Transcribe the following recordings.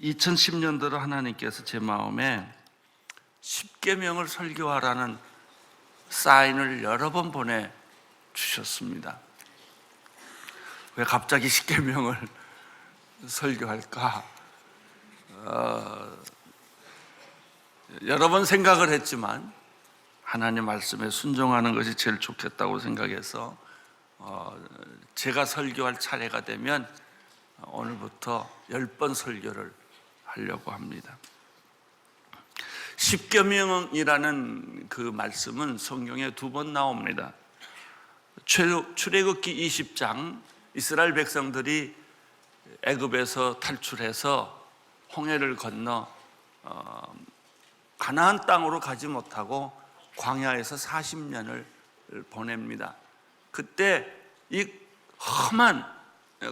2010년도로 하나님께서 제 마음에 십계명을 설교하라는 사인을 여러 번 보내주셨습니다. 왜 갑자기 십계명을 설교할까? 여러 번 생각을 했지만 하나님 말씀에 순종하는 것이 제일 좋겠다고 생각해서 제가 설교할 차례가 되면 오늘부터 10번 설교를 하려고 합니다. 십계명이라는 그 말씀은 성경에 2번 나옵니다. 출애굽기 20장, 이스라엘 백성들이 애굽에서 탈출해서 홍해를 건너 가나안 땅으로 가지 못하고 광야에서 40년을 보냅니다. 그때 이 험한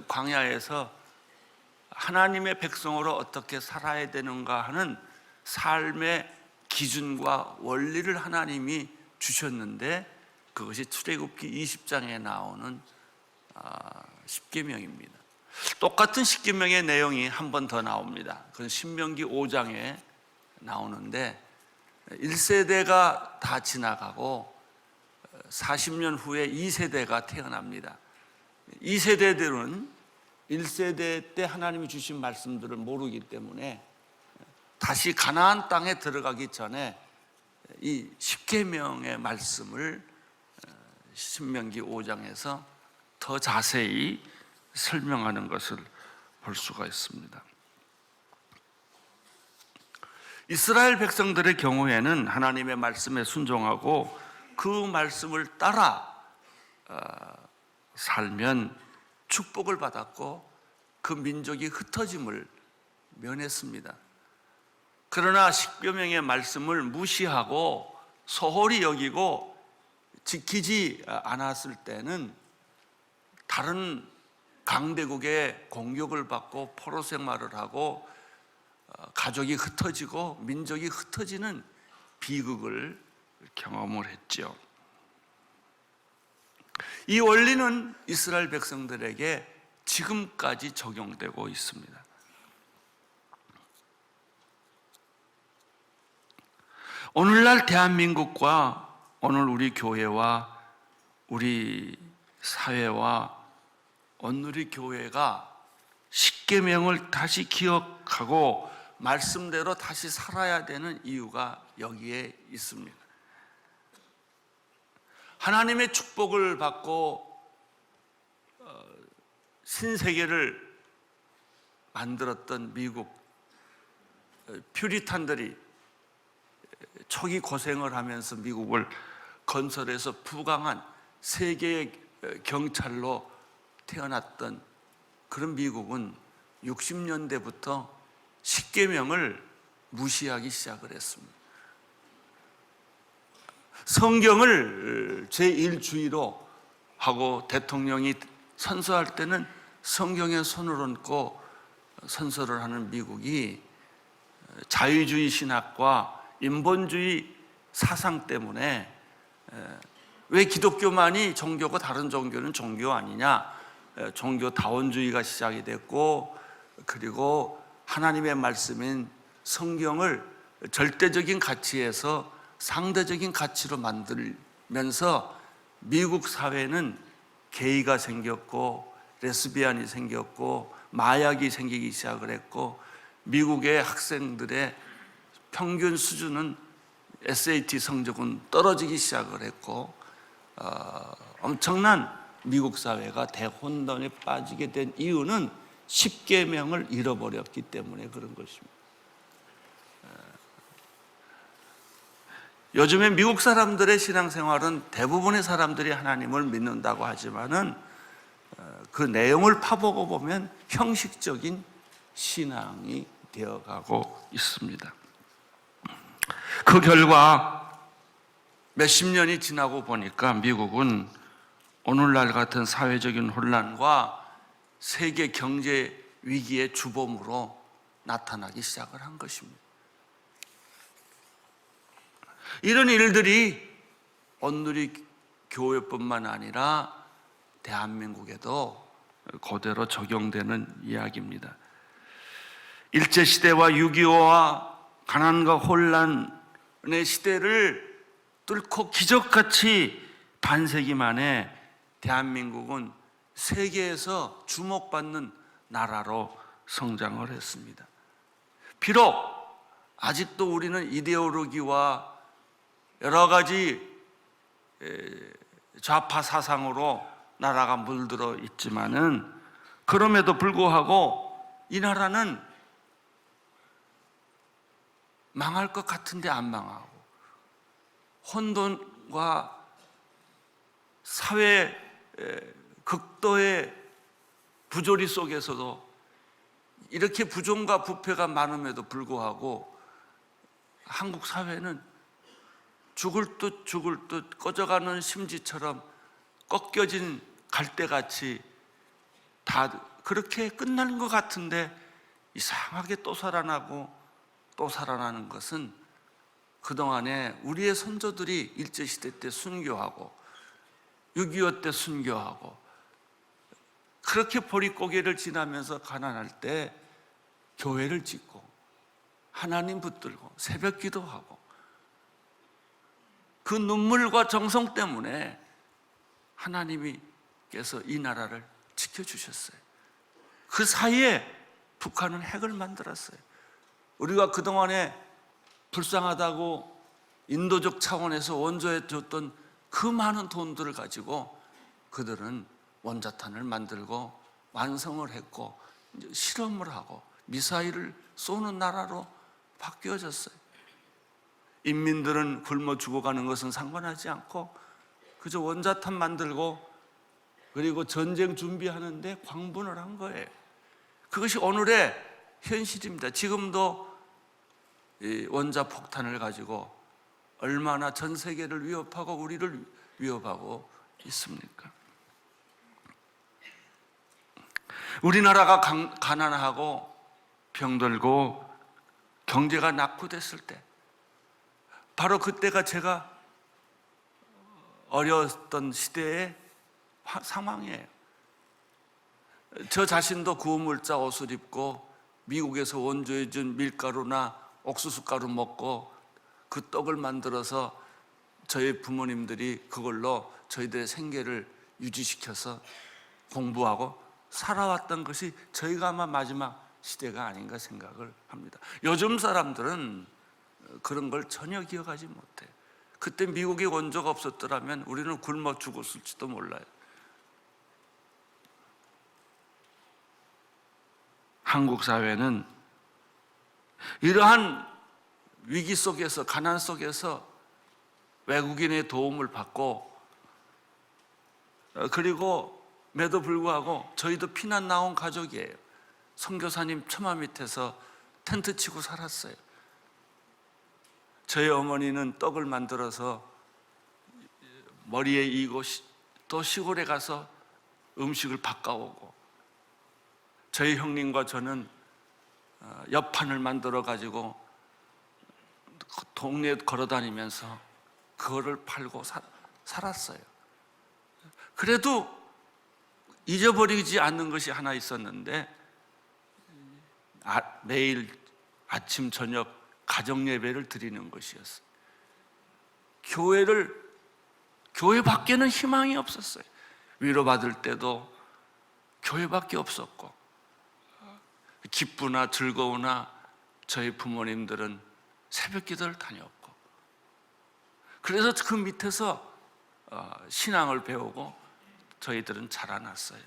광야에서 하나님의 백성으로 어떻게 살아야 되는가 하는 삶의 기준과 원리를 하나님이 주셨는데, 그것이 출애굽기 20장에 나오는 십계명입니다. 똑같은 십계명의 내용이 한 번 더 나옵니다. 그건 신명기 5장에 나오는데, 1세대가 다 지나가고 40년 후에 2세대가 태어납니다. 2세대들은 1세대 때 하나님이 주신 말씀들을 모르기 때문에 다시 가나안 땅에 들어가기 전에 이 십계명의 말씀을 신명기 5장에서 더 자세히 설명하는 것을 볼 수가 있습니다. 이스라엘 백성들의 경우에는 하나님의 말씀에 순종하고 그 말씀을 따라 살면 축복을 받았고 그 민족이 흩어짐을 면했습니다. 그러나 십계명의 말씀을 무시하고 소홀히 여기고 지키지 않았을 때는 다른 강대국의 공격을 받고 포로 생활을 하고 가족이 흩어지고 민족이 흩어지는 비극을 경험을 했죠. 이 원리는 이스라엘 백성들에게 지금까지 적용되고 있습니다. 오늘날 대한민국과 오늘 우리 교회와 우리 사회와 오늘의 교회가 십계명을 다시 기억하고 말씀대로 다시 살아야 되는 이유가 여기에 있습니다. 하나님의 축복을 받고 신세계를 만들었던 미국 퓨리탄들이 초기 고생을 하면서 미국을 건설해서 부강한 세계의 경찰로 태어났던 그런 미국은 60년대부터 십계명을 무시하기 시작을 했습니다. 성경을 제1주의로 하고 대통령이 선서할 때는 성경에 손을 얹고 선서를 하는 미국이 자유주의 신학과 인본주의 사상 때문에 왜 기독교만이 종교고 다른 종교는 종교 아니냐, 종교다원주의가 시작이 됐고, 그리고 하나님의 말씀인 성경을 절대적인 가치에서 상대적인 가치로 만들면서 미국 사회는 게이가 생겼고 레스비안이 생겼고 마약이 생기기 시작을 했고, 미국의 학생들의 평균 수준은 SAT 성적은 떨어지기 시작을 했고, 엄청난 미국 사회가 대혼돈에 빠지게 된 이유는 십계명을 잃어버렸기 때문에 그런 것입니다. 요즘에 미국 사람들의 신앙생활은 대부분의 사람들이 하나님을 믿는다고 하지만은 그 내용을 파보고 보면 형식적인 신앙이 되어가고 있습니다. 그 결과 몇십 년이 지나고 보니까 미국은 오늘날 같은 사회적인 혼란과 세계 경제 위기의 주범으로 나타나기 시작을 한 것입니다. 이런 일들이 오늘의 교회뿐만 아니라 대한민국에도 그대로 적용되는 이야기입니다. 일제시대와 6.25와 가난과 혼란의 시대를 뚫고 기적같이 반세기 만에 대한민국은 세계에서 주목받는 나라로 성장을 했습니다. 비록 아직도 우리는 이데올로기와 여러 가지 좌파 사상으로 나라가 물들어 있지만은, 그럼에도 불구하고 이 나라는 망할 것 같은데 안 망하고, 혼돈과 사회 극도의 부조리 속에서도 이렇게 부정과 부패가 많음에도 불구하고 한국 사회는 죽을 듯 꺼져가는 심지처럼 꺾여진 갈대같이 다 그렇게 끝나는 것 같은데 이상하게 또 살아나고 또 살아나는 것은 그동안에 우리의 선조들이 일제시대 때 순교하고 6.25 때 순교하고 그렇게 보릿고개를 지나면서 가난할 때 교회를 짓고 하나님 붙들고 새벽 기도하고 그 눈물과 정성 때문에 하나님께서 이 나라를 지켜주셨어요. 그 사이에 북한은 핵을 만들었어요. 우리가 그동안에 불쌍하다고 인도적 차원에서 원조해 줬던 그 많은 돈들을 가지고 그들은 원자탄을 만들고 완성을 했고 실험을 하고 미사일을 쏘는 나라로 바뀌어졌어요. 인민들은 굶어 죽어가는 것은 상관하지 않고 그저 원자탄 만들고 그리고 전쟁 준비하는데 광분을 한 거예요. 그것이 오늘의 현실입니다. 지금도 이 원자폭탄을 가지고 얼마나 전 세계를 위협하고 우리를 위협하고 있습니까? 우리나라가 가난하고 병들고 경제가 낙후됐을 때, 바로 그때가 제가 어렸던 시대의 상황이에요. 저 자신도 구호물자 옷을 입고 미국에서 원조해준 밀가루나 옥수수가루 먹고 그 떡을 만들어서 저희 부모님들이 그걸로 저희들의 생계를 유지시켜서 공부하고 살아왔던 것이 저희가 아마 마지막 시대가 아닌가 생각을 합니다. 요즘 사람들은 그런 걸 전혀 기억하지 못해요. 그때 미국의 원조가 없었더라면 우리는 굶어 죽었을지도 몰라요. 한국 사회는 이러한 위기 속에서, 가난 속에서 외국인의 도움을 받고, 그리고 매도 불구하고 저희도 피난 나온 가족이에요. 선교사님 처마 밑에서 텐트 치고 살았어요. 저희 어머니는 떡을 만들어서 머리에 이고 또 시골에 가서 음식을 바꿔오고, 저희 형님과 저는 엽판을 만들어 가지고 동네에 걸어다니면서 그거를 팔고 살았어요. 그래도 잊어버리지 않는 것이 하나 있었는데, 매일 아침 저녁 가정 예배를 드리는 것이었어요. 교회 밖에는 희망이 없었어요. 위로받을 때도 교회밖에 없었고, 기쁘나 즐거우나 저희 부모님들은 새벽 기도를 다녔고, 그래서 그 밑에서 신앙을 배우고 저희들은 자라났어요.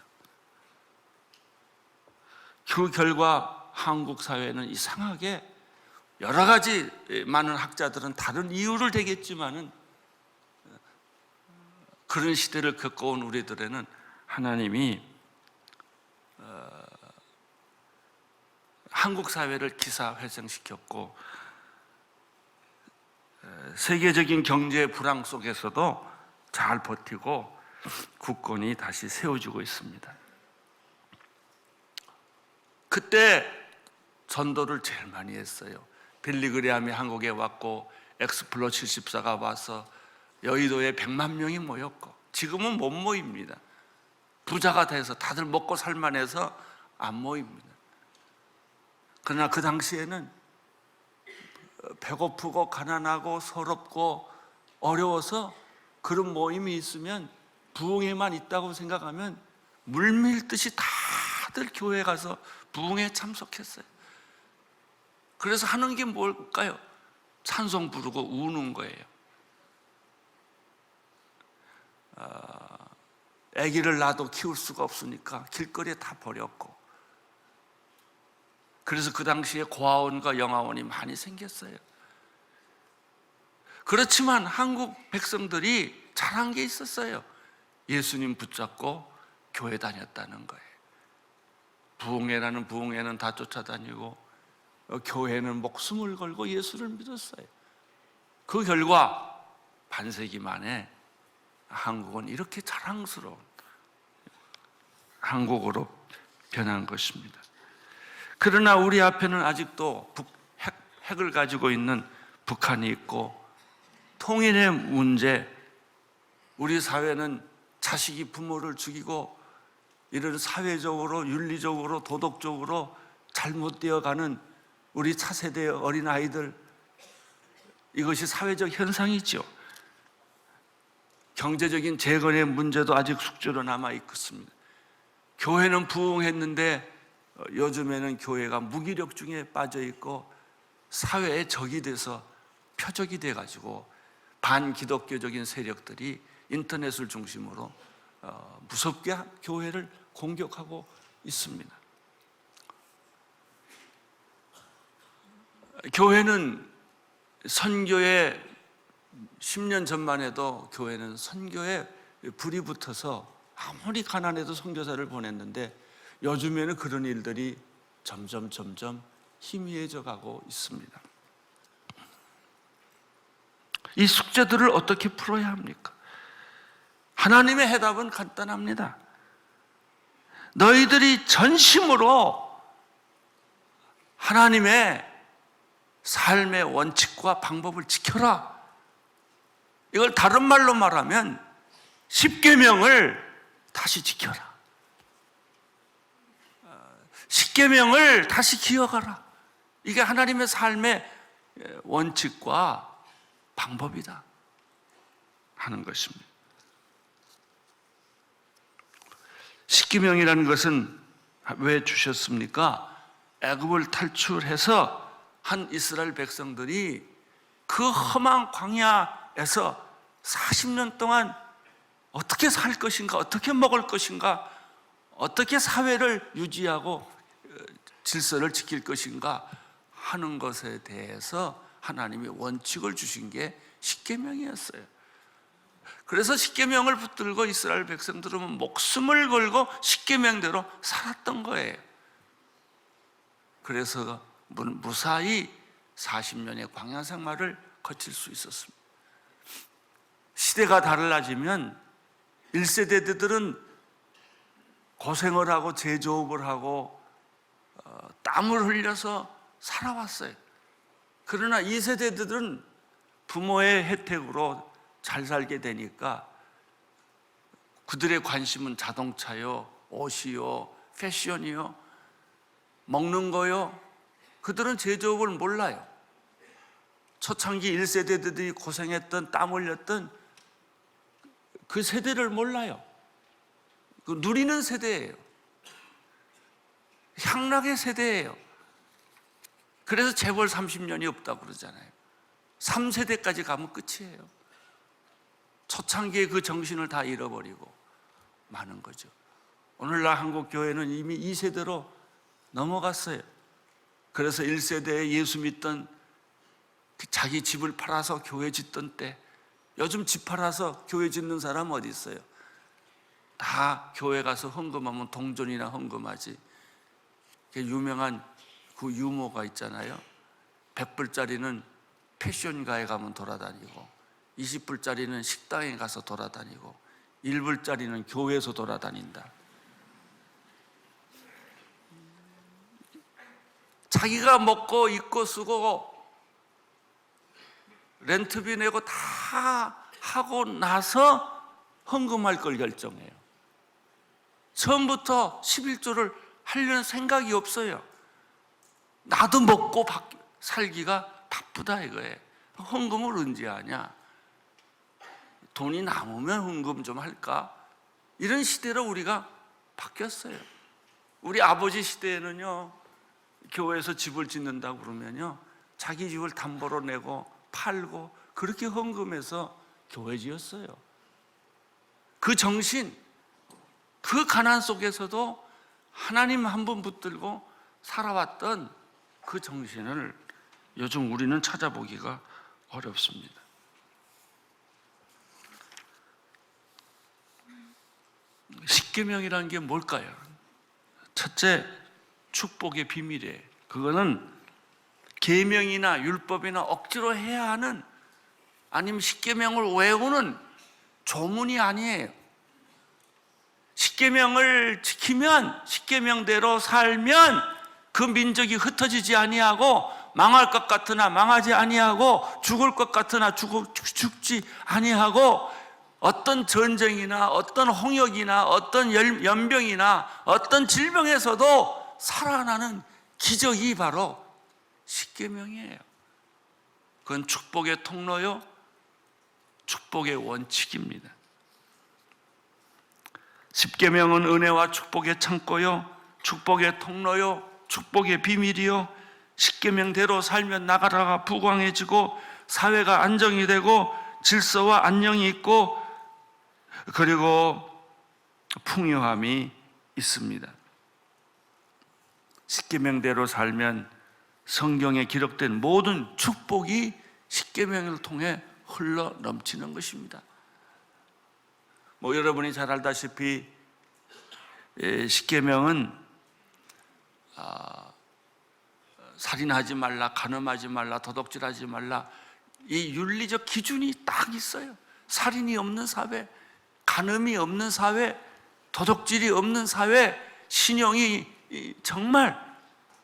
그 결과 한국 사회는 이상하게 여러 가지 많은 학자들은 다른 이유를 대겠지만은 그런 시대를 겪어온 우리들에는 하나님이 한국 사회를 기사회생시켰고, 세계적인 경제 불황 속에서도 잘 버티고 국권이 다시 세워지고 있습니다. 그때 전도를 제일 많이 했어요. 빌리 그레함이 한국에 왔고 엑스플로 74가 와서 여의도에 100만 명이 모였고, 지금은 못 모입니다. 부자가 돼서 다들 먹고 살만해서 안 모입니다. 그러나 그 당시에는 배고프고 가난하고 서럽고 어려워서 그런 모임이 있으면, 부흥회만 있다고 생각하면 물밀듯이 다들 교회 가서 부흥회 참석했어요. 그래서 하는 게 뭘까요? 찬송 부르고 우는 거예요. 아기를 낳아도 키울 수가 없으니까 길거리에 다 버렸고, 그래서 그 당시에 고아원과 영아원이 많이 생겼어요. 그렇지만 한국 백성들이 잘한 게 있었어요. 예수님 붙잡고 교회 다녔다는 거예요. 부흥회라는 부흥회는 다 쫓아다니고, 교회는 목숨을 걸고 예수를 믿었어요. 그 결과 반세기 만에 한국은 이렇게 자랑스러운 한국으로 변한 것입니다. 그러나 우리 앞에는 아직도 핵을 가지고 있는 북한이 있고, 통일의 문제, 우리 사회는 자식이 부모를 죽이고 이런 사회적으로, 윤리적으로, 도덕적으로 잘못되어 가는 우리 차세대의 어린아이들, 이것이 사회적 현상이죠. 경제적인 재건의 문제도 아직 숙제로 남아 있습니다. 교회는 부흥했는데 요즘에는 교회가 무기력중에 빠져 있고 사회의 적이 돼서 표적이 돼가지고 반기독교적인 세력들이 인터넷을 중심으로 무섭게 교회를 공격하고 있습니다. 교회는 선교에 10년 전만 해도 교회는 선교에 불이 붙어서 아무리 가난해도 선교사를 보냈는데, 요즘에는 그런 일들이 점점 희미해져 가고 있습니다. 이 숙제들을 어떻게 풀어야 합니까? 하나님의 해답은 간단합니다. 너희들이 전심으로 하나님의 삶의 원칙과 방법을 지켜라. 이걸 다른 말로 말하면 십계명을 다시 지켜라. 십계명을 다시 기억하라. 이게 하나님의 삶의 원칙과 방법이다 하는 것입니다. 십계명이라는 것은 왜 주셨습니까? 애굽을 탈출해서 한 이스라엘 백성들이 그 험한 광야에서 40년 동안 어떻게 살 것인가, 어떻게 먹을 것인가, 어떻게 사회를 유지하고 질서를 지킬 것인가 하는 것에 대해서 하나님이 원칙을 주신 게 십계명이었어요. 그래서 십계명을 붙들고 이스라엘 백성들은 목숨을 걸고 십계명대로 살았던 거예요. 그래서 무사히 40년의 광야 생활을 거칠 수 있었습니다. 시대가 달라지면 1세대들은 고생을 하고 제조업을 하고 땀을 흘려서 살아왔어요. 그러나 2세대들은 부모의 혜택으로 잘 살게 되니까 그들의 관심은 자동차요, 옷이요, 패션이요, 먹는 거요. 그들은 제조업을 몰라요. 초창기 1세대들이 고생했던, 땀 흘렸던 그 세대를 몰라요. 그 누리는 세대예요. 향락의 세대예요. 그래서 재벌 30년이 없다고 그러잖아요. 3세대까지 가면 끝이에요. 초창기에 그 정신을 다 잃어버리고 마는 거죠. 오늘날 한국 교회는 이미 2세대로 넘어갔어요. 그래서 1세대에 예수 믿던 자기 집을 팔아서 교회 짓던 때, 요즘 집 팔아서 교회 짓는 사람 어디 있어요? 다 교회 가서 헌금하면 동전이나 헌금하지. 유명한 그 유모가 있잖아요. 100불짜리는 패션가에 가면 돌아다니고, 20불짜리는 식당에 가서 돌아다니고, 1불짜리는 교회에서 돌아다닌다. 자기가 먹고 입고 쓰고 렌트비 내고 다 하고 나서 헌금할 걸 결정해요. 처음부터 11조를 하려는 생각이 없어요. 나도 먹고 살기가 바쁘다 이거예요. 헌금을 언제 하냐? 돈이 남으면 헌금 좀 할까? 이런 시대로 우리가 바뀌었어요. 우리 아버지 시대에는요, 교회에서 집을 짓는다고 그러면요, 자기 집을 담보로 내고 팔고 그렇게 헌금해서 교회 지었어요. 그 정신, 그 가난 속에서도 하나님 한 분 붙들고 살아왔던 그 정신을 요즘 우리는 찾아보기가 어렵습니다. 십계명이라는 게 뭘까요? 첫째, 축복의 비밀이에요. 그거는 계명이나 율법이나 억지로 해야 하는, 아니면 십계명을 외우는 조문이 아니에요. 십계명을 지키면, 십계명대로 살면 그 민족이 흩어지지 아니하고 망할 것 같으나 망하지 아니하고 죽을 것 같으나 죽지 아니하고 어떤 전쟁이나 어떤 홍역이나 어떤 연병이나 어떤 질병에서도 살아나는 기적이 바로 십계명이에요. 그건 축복의 통로요, 축복의 원칙입니다. 십계명은 은혜와 축복의 창고요, 축복의 통로요, 축복의 비밀이요. 십계명대로 살면 나라가 부강해지고 사회가 안정이 되고 질서와 안녕이 있고 그리고 풍요함이 있습니다. 십계명대로 살면 성경에 기록된 모든 축복이 십계명을 통해 흘러 넘치는 것입니다. 여러분이 잘 알다시피 십계명은 살인하지 말라, 간음하지 말라, 도둑질하지 말라, 이 윤리적 기준이 딱 있어요. 살인이 없는 사회, 간음이 없는 사회, 도둑질이 없는 사회, 신용이 정말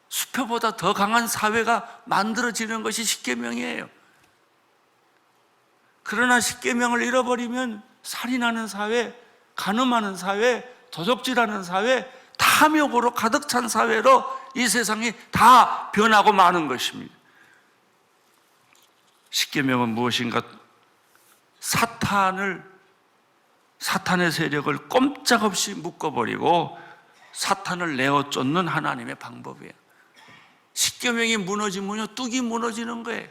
수표보다 더 강한 사회가 만들어지는 것이 십계명이에요. 그러나 십계명을 잃어버리면 살인하는 사회, 간음하는 사회, 도둑질하는 사회, 탐욕으로 가득 찬 사회로 이 세상이 다 변하고 마는 것입니다. 십계명은 무엇인가? 사탄의 세력을 꼼짝없이 묶어버리고 사탄을 내어 쫓는 하나님의 방법이에요. 십계명이 무너지면요, 뚝이 무너지는 거예요.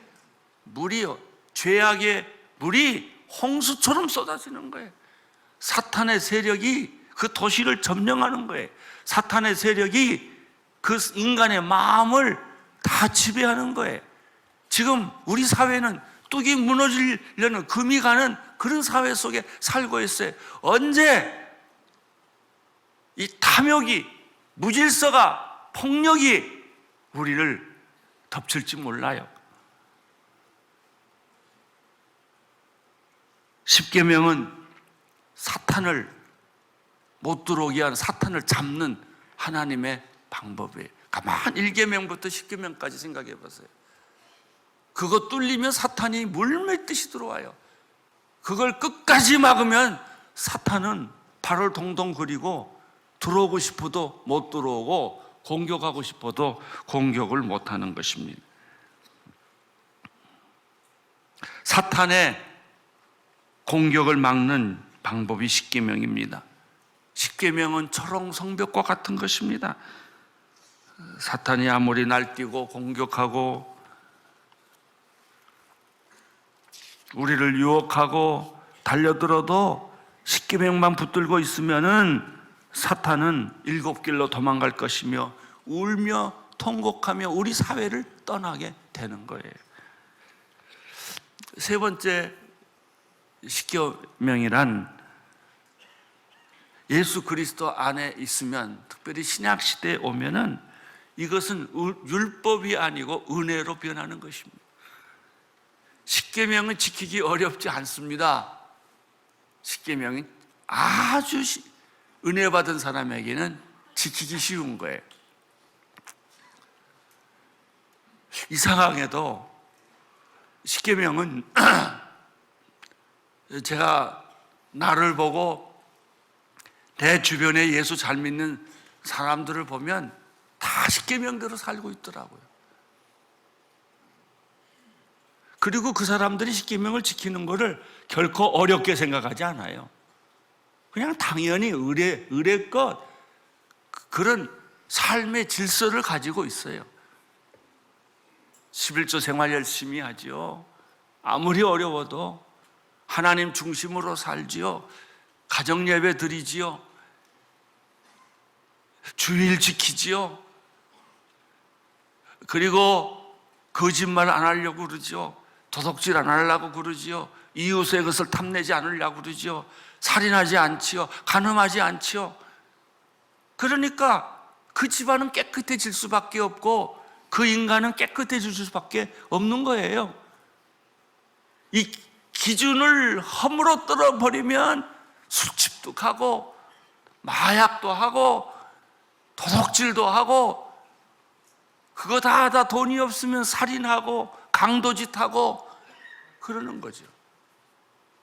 물이요, 죄악의 물이 홍수처럼 쏟아지는 거예요. 사탄의 세력이 그 도시를 점령하는 거예요. 사탄의 세력이 그 인간의 마음을 다 지배하는 거예요. 지금 우리 사회는 뚝이 무너지려는 금이 가는 그런 사회 속에 살고 있어요. 언제 이 탐욕이, 무질서가, 폭력이 우리를 덮칠지 몰라요. 십계명은 사탄을 못 들어오게 하는, 사탄을 잡는 하나님의 방법이에요. 가만 1계명부터 10계명까지 생각해 보세요. 그거 뚫리면 사탄이 물밀듯이 들어와요. 그걸 끝까지 막으면 사탄은 발을 동동 그리고 들어오고 싶어도 못 들어오고 공격하고 싶어도 공격을 못하는 것입니다. 사탄의 공격을 막는 방법이 십계명입니다. 십계명은 초롱 성벽과 같은 것입니다. 사탄이 아무리 날뛰고 공격하고 우리를 유혹하고 달려들어도 십계명만 붙들고 있으면은 사탄은 7길로 도망갈 것이며 울며 통곡하며 우리 사회를 떠나게 되는 거예요. 세 번째 십계명이란 예수 그리스도 안에 있으면, 특별히 신약 시대에 오면은 이것은 율법이 아니고 은혜로 변하는 것입니다. 십계명은 지키기 어렵지 않습니다. 십계명이 아주 은혜 받은 사람에게는 지키기 쉬운 거예요. 이상하게도 십계명은 제가 나를 보고 내 주변에 예수 잘 믿는 사람들을 보면 다 십계명대로 살고 있더라고요. 그리고 그 사람들이 십계명을 지키는 것을 결코 어렵게 생각하지 않아요. 그냥 당연히 의례껏 그런 삶의 질서를 가지고 있어요. 11조 생활 열심히 하지요. 아무리 어려워도 하나님 중심으로 살지요. 가정 예배 드리지요. 주일 지키지요. 그리고 거짓말 안 하려고 그러지요. 도둑질 안 하려고 그러지요. 이웃의 것을 탐내지 않으려고 그러지요. 살인하지 않지요. 간음하지 않지요. 그러니까 그 집안은 깨끗해질 수밖에 없고 그 인간은 깨끗해질 수밖에 없는 거예요. 이 기준을 허물어 버리면 술집도 가고 마약도 하고 도둑질도 하고 그거 다 하다 돈이 없으면 살인하고 강도짓하고 그러는 거죠.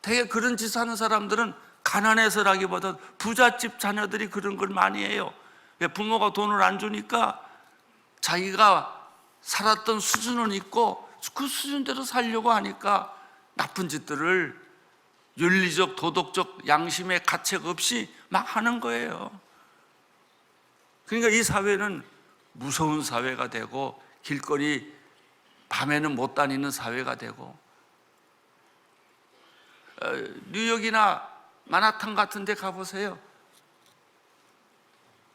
되게 그런 짓 하는 사람들은 가난해서라기보다 부잣집 자녀들이 그런 걸 많이 해요. 부모가 돈을 안 주니까 자기가 살았던 수준은 있고 그 수준대로 살려고 하니까 나쁜 짓들을 윤리적, 도덕적 양심의 가책 없이 막 하는 거예요. 그러니까 이 사회는 무서운 사회가 되고 길거리 밤에는 못 다니는 사회가 되고 뉴욕이나 마나탄 같은 데 가보세요.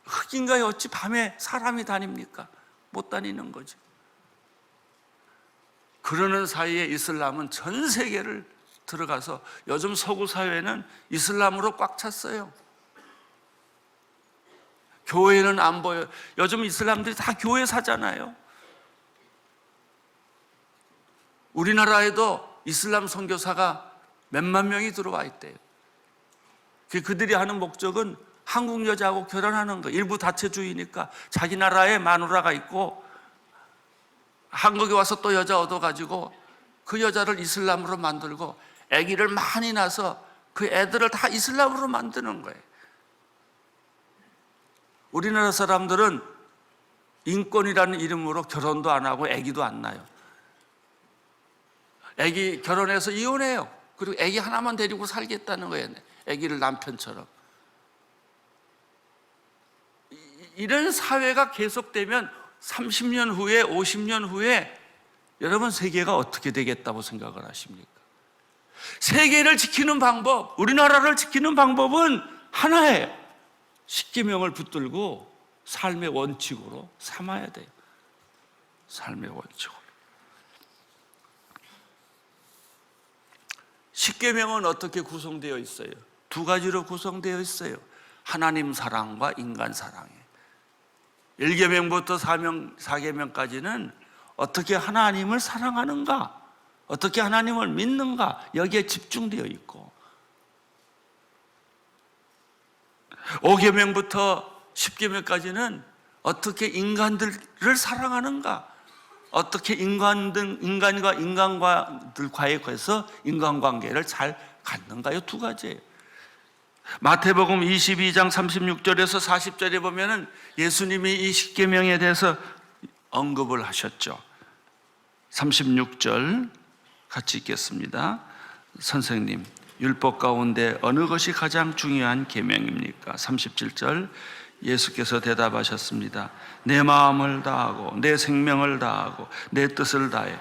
흑인가요? 어찌 밤에 사람이 다닙니까? 못 다니는 거죠. 그러는 사이에 이슬람은 전 세계를 들어가서 요즘 서구 사회는 이슬람으로 꽉 찼어요. 교회는 안 보여요. 요즘 이슬람들이 다 교회 사잖아요. 우리나라에도 이슬람 선교사가 몇만 명이 들어와 있대요. 그들이 하는 목적은 한국 여자하고 결혼하는 거. 일부 다체주의니까 자기 나라에 마누라가 있고 한국에 와서 또 여자 얻어가지고 그 여자를 이슬람으로 만들고 아기를 많이 낳아서 그 애들을 다 이슬람으로 만드는 거예요. 우리나라 사람들은 인권이라는 이름으로 결혼도 안 하고 아기도 안 낳아요. 아기 결혼해서 이혼해요. 그리고 아기 하나만 데리고 살겠다는 거예요. 아기를 남편처럼. 이런 사회가 계속되면 30년 후에 50년 후에 여러분 세계가 어떻게 되겠다고 생각을 하십니까? 세계를 지키는 방법, 우리나라를 지키는 방법은 하나예요. 십계명을 붙들고 삶의 원칙으로 삼아야 돼요. 삶의 원칙으로. 십계명은 어떻게 구성되어 있어요? 두 가지로 구성되어 있어요. 하나님 사랑과 인간 사랑이에요. 1계명부터 4계명까지는 어떻게 하나님을 사랑하는가, 어떻게 하나님을 믿는가, 여기에 집중되어 있고 5계명부터 10계명까지는 어떻게 인간들을 사랑하는가, 어떻게 인간과 인간과들과의 인간관계를 잘 갖는가, 이 두 가지예요. 마태복음 22장 36절에서 40절에 보면은 예수님이 이 십계명에 대해서 언급을 하셨죠. 36절 같이 읽겠습니다. 선생님, 율법 가운데 어느 것이 가장 중요한 계명입니까? 37절 예수께서 대답하셨습니다. 내 마음을 다하고 내 생명을 다하고 내 뜻을 다해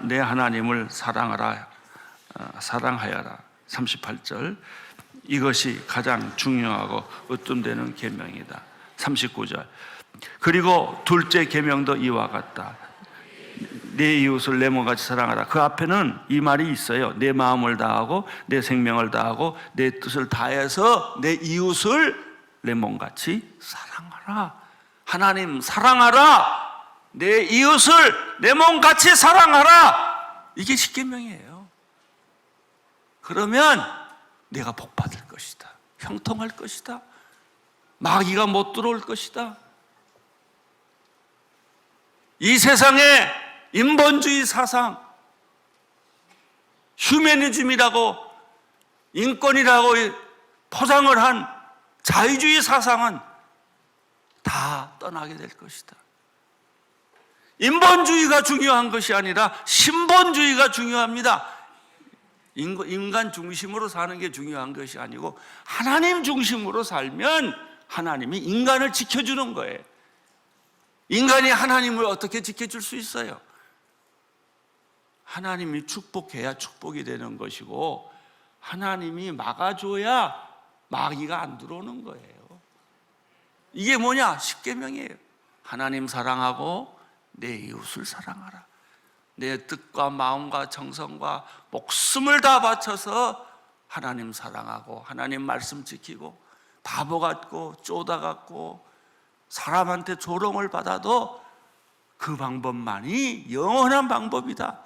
내 하나님을 사랑하여라. 38절 이것이 가장 중요하고 으뜸되는 계명이다. 39절 그리고 둘째 계명도 이와 같다. 내 이웃을 내 몸같이 사랑하라. 그 앞에는 이 말이 있어요. 내 마음을 다하고 내 생명을 다하고 내 뜻을 다해서 내 이웃을 내 몸같이 사랑하라. 하나님 사랑하라. 내 이웃을 내 몸같이 사랑하라. 이게 십계명이에요. 그러면 내가 복 받을 것이다. 형통할 것이다. 마귀가 못 들어올 것이다. 이 세상에 인본주의 사상, 휴머니즘이라고 인권이라고 포장을 한 자유주의 사상은 다 떠나게 될 것이다. 인본주의가 중요한 것이 아니라 신본주의가 중요합니다. 인간 중심으로 사는 게 중요한 것이 아니고 하나님 중심으로 살면 하나님이 인간을 지켜주는 거예요. 인간이 하나님을 어떻게 지켜줄 수 있어요? 하나님이 축복해야 축복이 되는 것이고 하나님이 막아줘야 마귀가 안 들어오는 거예요. 이게 뭐냐? 십계명이에요. 하나님 사랑하고 내 이웃을 사랑하라. 내 뜻과 마음과 정성과 목숨을 다 바쳐서 하나님 사랑하고 하나님 말씀 지키고 바보 같고 쪼다 같고 사람한테 조롱을 받아도 그 방법만이 영원한 방법이다.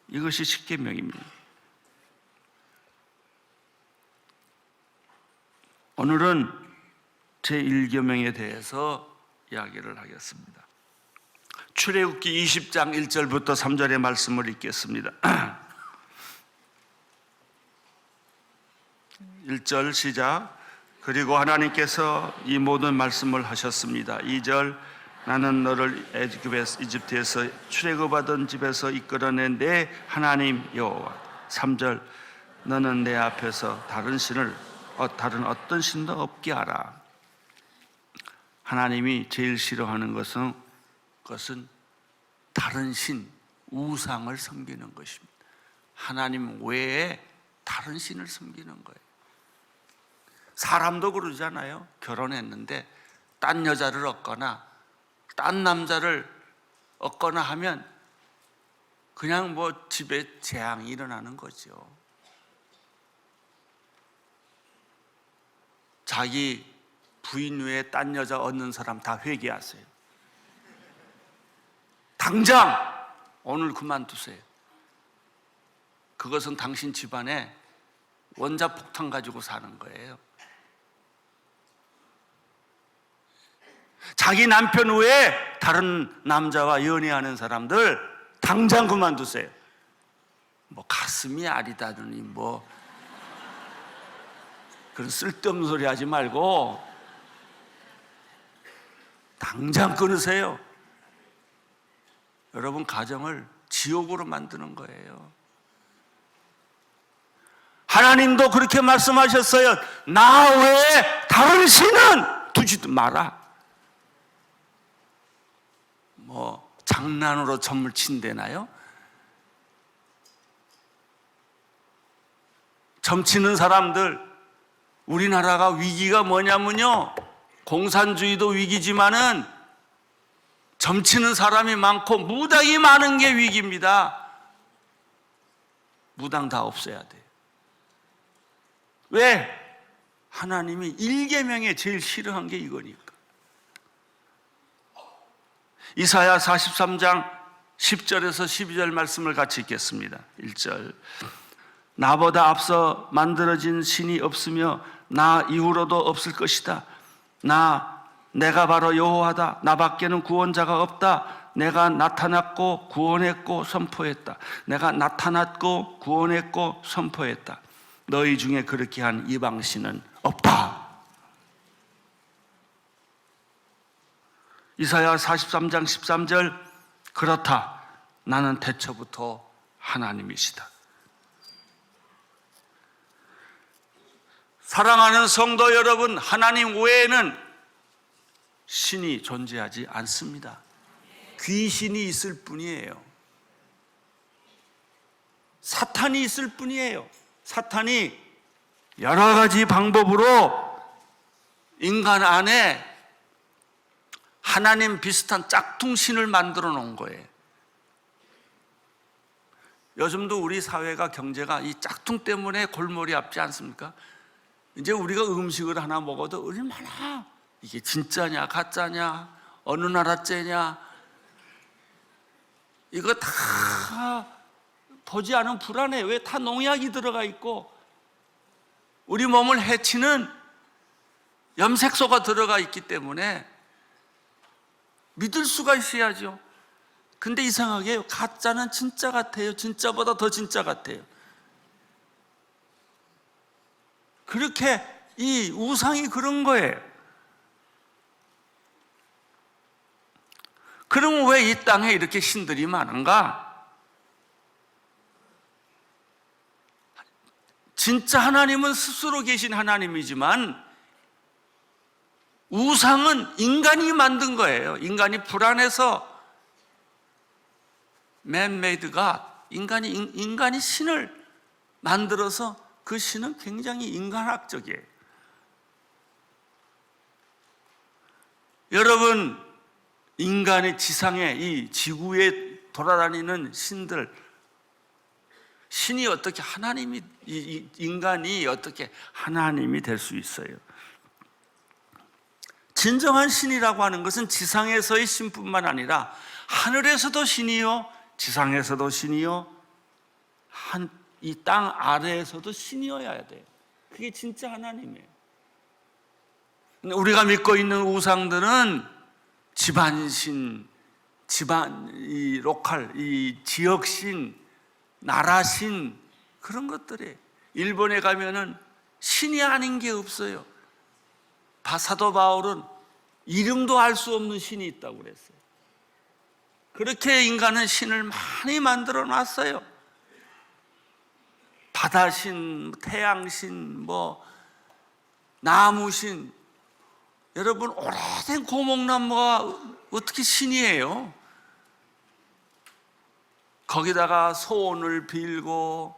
이것이 십계명입니다. 오늘은 제1계명에 대해서 이야기를 하겠습니다. 출애굽기 20장 1절부터 3절의 말씀을 읽겠습니다. 1절 시작. 그리고 하나님께서 이 모든 말씀을 하셨습니다. 2절 나는 너를 이집트에서 출애굽하던 집에서 이끌어낸 내 하나님 여호와. 3절 너는 내 앞에서 다른 어떤 신도 없게 하라. 하나님이 제일 싫어하는 것은 다른 신, 우상을 섬기는 것입니다. 하나님 외에 다른 신을 섬기는 거예요. 사람도 그러잖아요. 결혼했는데 딴 여자를 얻거나 딴 남자를 얻거나 하면 그냥 뭐 집에 재앙이 일어나는 거죠. 자기 부인 외에 딴 여자 얻는 사람 다 회개하세요. 당장 오늘 그만두세요. 그것은 당신 집안에 원자폭탄 가지고 사는 거예요. 자기 남편 외에 다른 남자와 연애하는 사람들 당장 그만두세요. 뭐 가슴이 아리다더니 뭐 그런 쓸데없는 소리 하지 말고 당장 끊으세요. 여러분 가정을 지옥으로 만드는 거예요. 하나님도 그렇게 말씀하셨어요. 나 외에 다른 신은 두지도 마라. 뭐 장난으로 점을 친대나요? 점치는 사람들, 우리나라가 위기가 뭐냐면요, 공산주의도 위기지만은 점치는 사람이 많고 무당이 많은 게 위기입니다. 무당 다 없애야 돼요. 왜? 하나님이 1계명에 제일 싫어한 게 이거니까. 이사야 43장 10절에서 12절 말씀을 같이 읽겠습니다. 1절 나보다 앞서 만들어진 신이 없으며 나 이후로도 없을 것이다. 내가 바로 여호와다. 나밖에는 구원자가 없다. 내가 나타났고 구원했고 선포했다. 내가 나타났고 구원했고 선포했다. 너희 중에 그렇게 한 이방신은 없다. 이사야 43장 13절 그렇다. 나는 태초부터 하나님이시다. 사랑하는 성도 여러분, 하나님 외에는 신이 존재하지 않습니다. 귀신이 있을 뿐이에요. 사탄이 있을 뿐이에요. 사탄이 여러 가지 방법으로 인간 안에 하나님 비슷한 짝퉁신을 만들어 놓은 거예요. 요즘도 우리 사회가 경제가 이 짝퉁 때문에 골머리 아프지 않습니까? 이제 우리가 음식을 하나 먹어도 얼마나 이게 진짜냐 가짜냐 어느 나라 째냐 이거 다 보지 않으면 불안해. 왜? 다 농약이 들어가 있고 우리 몸을 해치는 염색소가 들어가 있기 때문에 믿을 수가 있어야죠. 근데 이상하게 가짜는 진짜 같아요. 진짜보다 더 진짜 같아요. 그렇게 이 우상이 그런 거예요. 그러면 왜 이 땅에 이렇게 신들이 많은가? 진짜 하나님은 스스로 계신 하나님이지만 우상은 인간이 만든 거예요. 인간이 불안해서 man-made God, 인간이 신을 만들어서 그 신은 굉장히 인간학적이에요. 여러분, 인간의 지상에 이 지구에 돌아다니는 신들, 신이 어떻게 하나님이, 인간이 어떻게 하나님이 될 수 있어요? 진정한 신이라고 하는 것은 지상에서의 신뿐만 아니라 하늘에서도 신이요, 지상에서도 신이요, 이 땅 아래에서도 신이어야 돼요. 그게 진짜 하나님이에요. 우리가 믿고 있는 우상들은 집안신, 이 로컬, 이 지역신, 나라신, 그런 것들이에요. 일본에 가면은 신이 아닌 게 없어요. 사도 바울은 이름도 알 수 없는 신이 있다고 그랬어요. 그렇게 인간은 신을 많이 만들어 놨어요. 바다신, 태양신, 나무신. 여러분, 오래된 고목나무가 어떻게 신이에요? 거기다가 소원을 빌고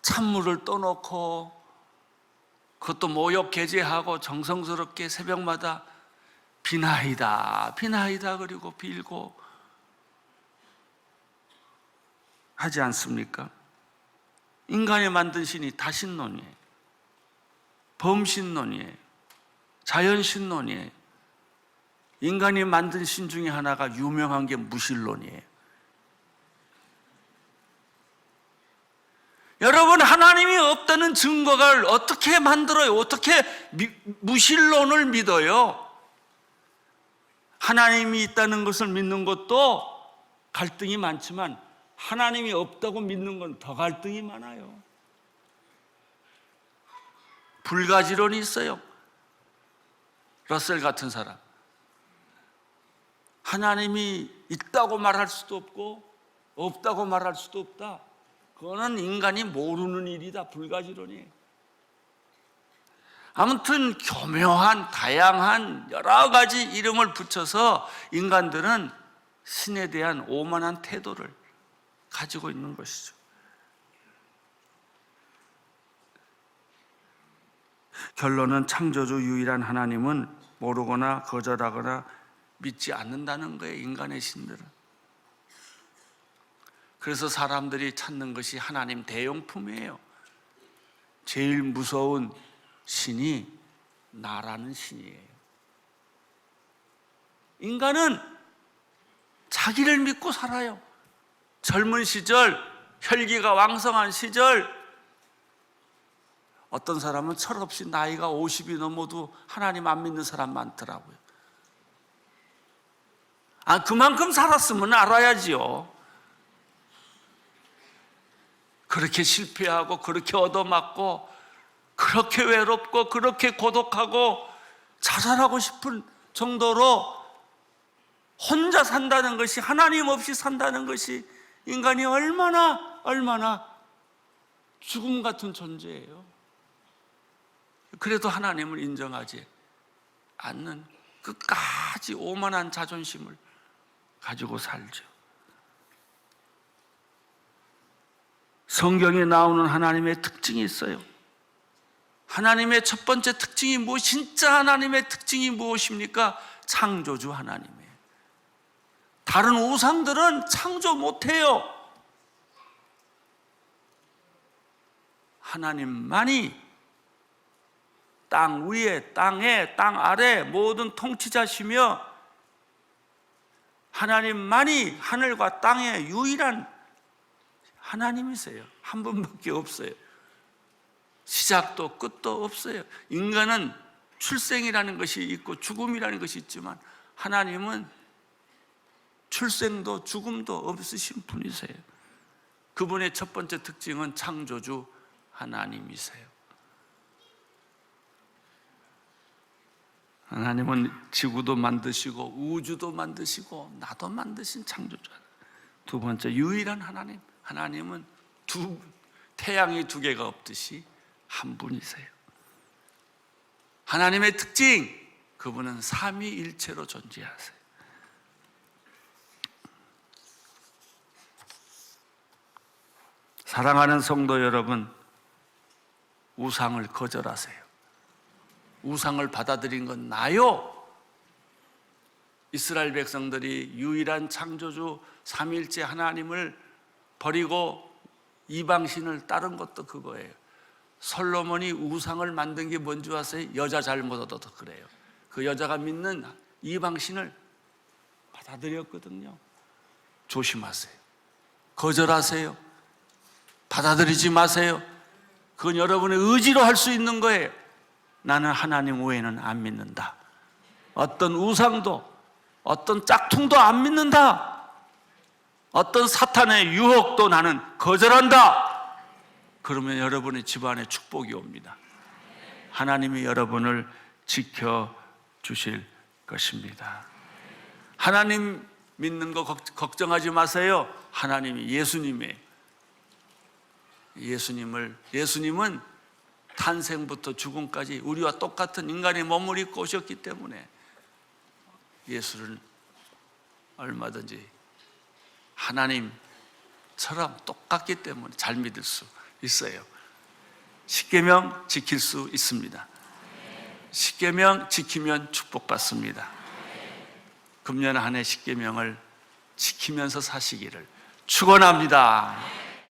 찬물을 떠놓고 그것도 모욕 게재하고 정성스럽게 새벽마다 비나이다, 비나이다 그리고 빌고 하지 않습니까? 인간이 만든 신이 다 신론이에요. 범신론이에요. 자연신론이에요. 인간이 만든 신 중에 하나가 유명한 게 무신론이에요. 여러분, 하나님이 없다는 증거를 어떻게 만들어요? 어떻게 무신론을 믿어요? 하나님이 있다는 것을 믿는 것도 갈등이 많지만 하나님이 없다고 믿는 건 더 갈등이 많아요. 불가지론이 있어요. 러셀 같은 사람. 하나님이 있다고 말할 수도 없고 없다고 말할 수도 없다. 그거는 인간이 모르는 일이다. 불가지론이에요. 아무튼 교묘한 다양한 여러 가지 이름을 붙여서 인간들은 신에 대한 오만한 태도를 가지고 있는 것이죠. 결론은 창조주 유일한 하나님은 모르거나 거절하거나 믿지 않는다는 거예요. 인간의 신들은. 그래서 사람들이 찾는 것이 하나님 대용품이에요. 제일 무서운 신이 나라는 신이에요. 인간은 자기를 믿고 살아요. 젊은 시절, 혈기가 왕성한 시절, 어떤 사람은 철없이 나이가 50이 넘어도 하나님 안 믿는 사람 많더라고요. 그만큼 살았으면 알아야지요. 그렇게 실패하고 그렇게 얻어맞고 그렇게 외롭고 그렇게 고독하고 자살하고 싶은 정도로 혼자 산다는 것이, 하나님 없이 산다는 것이 인간이 얼마나 죽음 같은 존재예요. 그래도 하나님을 인정하지 않는 끝까지 오만한 자존심을 가지고 살죠. 성경에 나오는 하나님의 특징이 있어요. 하나님의 첫 번째 특징이 진짜 하나님의 특징이 무엇입니까? 창조주 하나님이에요. 다른 우상들은 창조 못해요. 하나님만이 땅 위에, 땅에, 땅 아래 모든 통치자시며 하나님만이 하늘과 땅의 유일한 하나님이세요. 한 분밖에 없어요. 시작도 끝도 없어요. 인간은 출생이라는 것이 있고 죽음이라는 것이 있지만 하나님은 출생도 죽음도 없으신 분이세요. 그분의 첫 번째 특징은 창조주 하나님이세요. 하나님은 지구도 만드시고 우주도 만드시고 나도 만드신 창조자. 두 번째, 유일한 하나님. 하나님은 태양이 두 개가 없듯이 한 분이세요. 하나님의 특징, 그분은 삼위일체로 존재하세요. 사랑하는 성도 여러분, 우상을 거절하세요. 우상을 받아들인 건 나요. 이스라엘 백성들이 유일한 창조주 삼위일체 하나님을 버리고 이방신을 따른 것도 그거예요. 솔로몬이 우상을 만든 게 뭔지 아세요? 여자 잘못 얻어서 그래요. 그 여자가 믿는 이방신을 받아들였거든요. 조심하세요. 거절하세요. 받아들이지 마세요. 그건 여러분의 의지로 할 수 있는 거예요. 나는 하나님 외에는 안 믿는다. 어떤 우상도, 어떤 짝퉁도 안 믿는다. 어떤 사탄의 유혹도 나는 거절한다. 그러면 여러분의 집안에 축복이 옵니다. 하나님이 여러분을 지켜주실 것입니다. 하나님 믿는 거 걱정하지 마세요. 하나님이 예수님이에요. 예수님은 탄생부터 죽음까지 우리와 똑같은 인간의 몸을 입고 오셨기 때문에 예수를 얼마든지 하나님처럼 똑같기 때문에 잘 믿을 수 있어요. 십계명 지킬 수 있습니다. 십계명 지키면 축복받습니다. 금년 한 해 십계명을 지키면서 사시기를 축원합니다.